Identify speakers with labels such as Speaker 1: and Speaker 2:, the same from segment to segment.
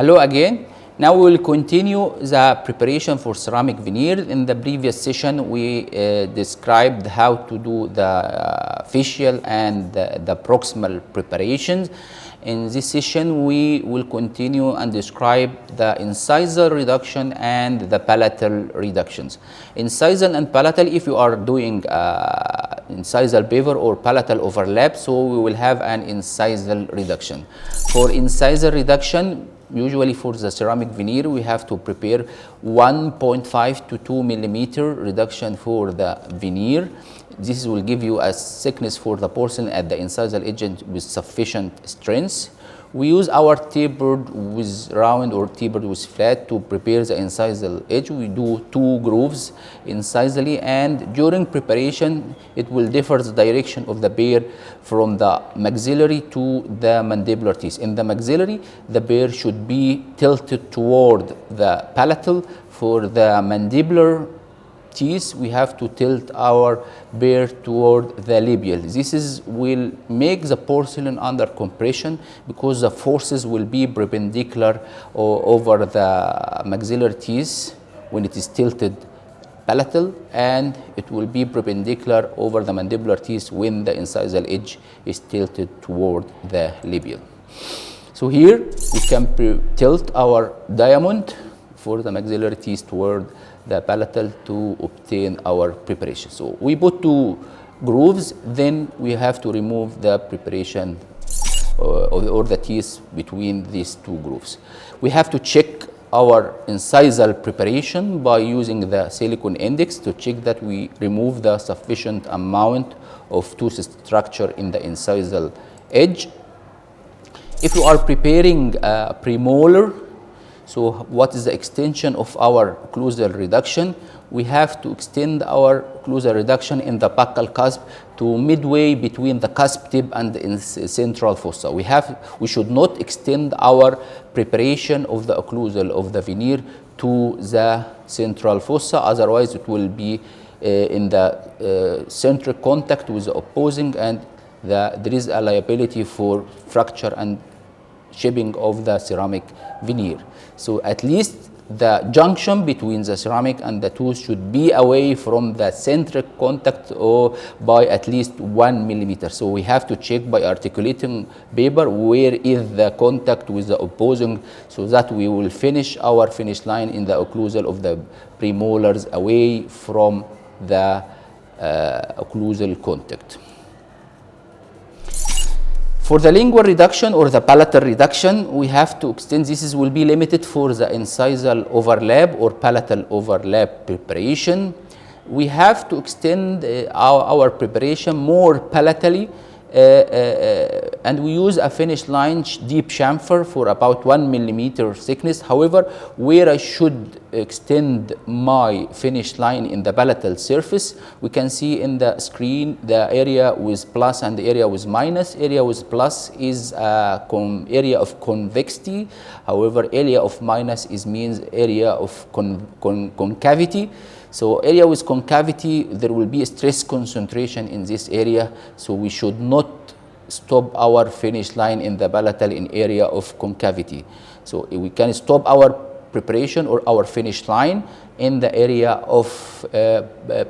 Speaker 1: Hello again. Now we will continue the preparation for ceramic veneer. In the previous session, we described how to do the facial and the proximal preparations. In this session, we will continue and describe the incisal reduction and the palatal reductions. Incisal and palatal, if you are doing incisal bevel or palatal overlap, so we will have an incisal reduction. For incisal reduction, usually for the ceramic veneer, we have to prepare 1.5 to 2 millimeter reduction for the veneer. This will give you a thickness for the porcelain at the incisal edge with sufficient strength. We use our tapered with round or tapered with flat to prepare the incisal edge. We do 2 grooves incisally, and during preparation it will differ the direction of the bear from the maxillary to the mandibular teeth. In the maxillary, the bear should be tilted toward the palatal. For the mandibular teeth, we have to tilt our bear toward the labial. This will make the porcelain under compression because the forces will be perpendicular over the maxillary teeth when it is tilted palatal, and it will be perpendicular over the mandibular teeth when the incisal edge is tilted toward the labial. So here we can tilt our diamond for the maxillary teeth toward the palatal to obtain our preparation. So we put 2 grooves, then we have to remove the preparation or the teeth between these 2 grooves. We have to check our incisal preparation by using the silicone index to check that we remove the sufficient amount of tooth structure in the incisal edge. If you are preparing a premolar, so what is the extension of our occlusal reduction? We have to extend our occlusal reduction in the buccal cusp to midway between the cusp tip and the central fossa. We should not extend our preparation of the occlusal of the veneer to the central fossa, otherwise it will be in the centric contact with the opposing, and there is a liability for fracture and shaping of the ceramic veneer. So at least the junction between the ceramic and the tooth should be away from the centric contact or by at least 1 millimeter. So we have to check by articulating paper where is the contact with the opposing, so that we will finish our finish line in the occlusal of the premolars away from the occlusal contact. For the lingual reduction or the palatal reduction, we have to extend. This will be limited for the incisal overlap or palatal overlap preparation. We have to extend our preparation more palatally, and we use a finish line deep chamfer for about 1 millimeter thickness. However, where I should extend my finish line in the palatal surface, we can see in the screen the area with plus and the area with minus. Area with plus is area of convexity. However, area of minus means area of concavity. So area with concavity, there will be a stress concentration in this area, so we should not stop our finish line in the palatal in area of concavity. So we can stop our preparation or our finish line in the area of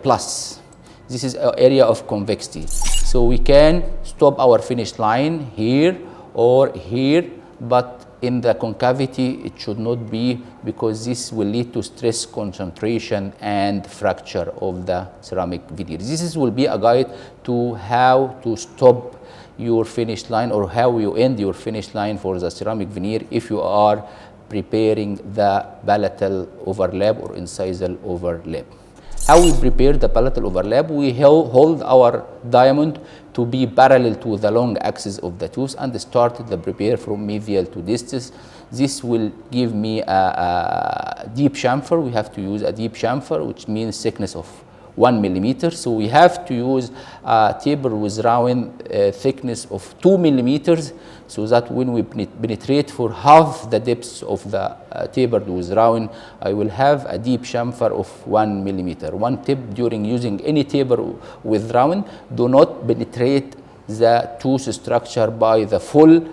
Speaker 1: plus. This is an area of convexity. So we can stop our finish line here or here, but in the concavity it should not be, because this will lead to stress concentration and fracture of the ceramic veneer. This will be a guide to how to stop your finish line or how you end your finish line for the ceramic veneer if you are preparing the palatal overlap or incisal overlap. How we prepare the palatal overlap? We hold our diamond to be parallel to the long axis of the tooth and start the prepare from medial to distal. This will give me a deep chamfer. We have to use a deep chamfer, which means thickness of 1 millimeter. So we have to use a taper with round thickness of 2 millimeters, so that when we penetrate for half the depth of the taper with round, I will have a deep chamfer of 1 millimeter. One tip during using any taper with round: do not penetrate the tooth structure by the full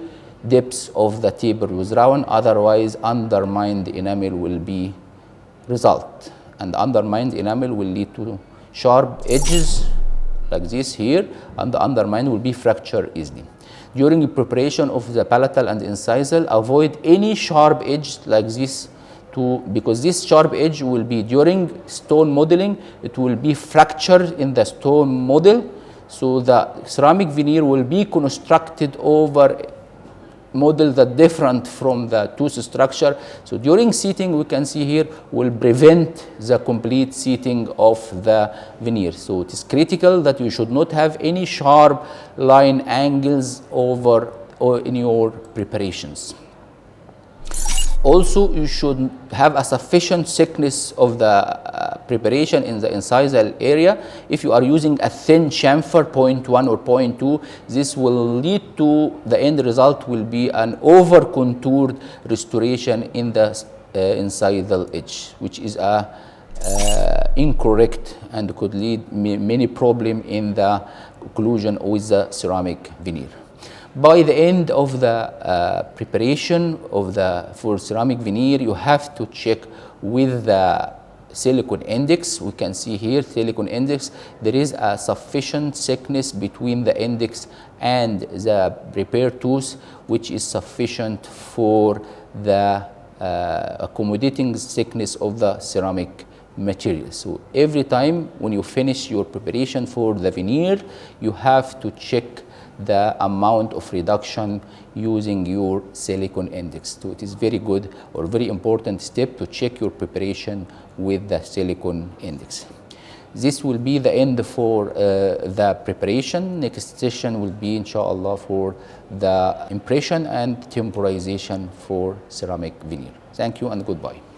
Speaker 1: depth of the taper was round, otherwise undermined enamel will be result, and undermined enamel will lead to sharp edges like this here, and the undermined will be fractured easily. During preparation of the palatal and incisal, avoid any sharp edge like this, because this sharp edge will be during stone modeling, it will be fractured in the stone model, so the ceramic veneer will be constructed over model that different from the tooth structure. So during seating, we can see here, will prevent the complete seating of the veneer. So it is critical that you should not have any sharp line angles over or in your preparations. Also, you should have a sufficient thickness of the preparation in the incisal area. If you are using a thin chamfer, 0.1 or 0.2, this will lead to the end result will be an over-contoured restoration in the incisal edge, which is incorrect and could lead many problem in the occlusion with the ceramic veneer. By the end of the preparation of for ceramic veneer, you have to check with the silicone index. We can see here silicone index. There is a sufficient thickness between the index and the prepared tooth, which is sufficient for the accommodating thickness of the ceramic material. So every time when you finish your preparation for the veneer, you have to check the amount of reduction using your silicone index. So it is very good or very important step to check your preparation with the silicone index. This will be the end for the preparation. Next session will be inshallah for the impression and temporization for ceramic veneer. Thank you and goodbye.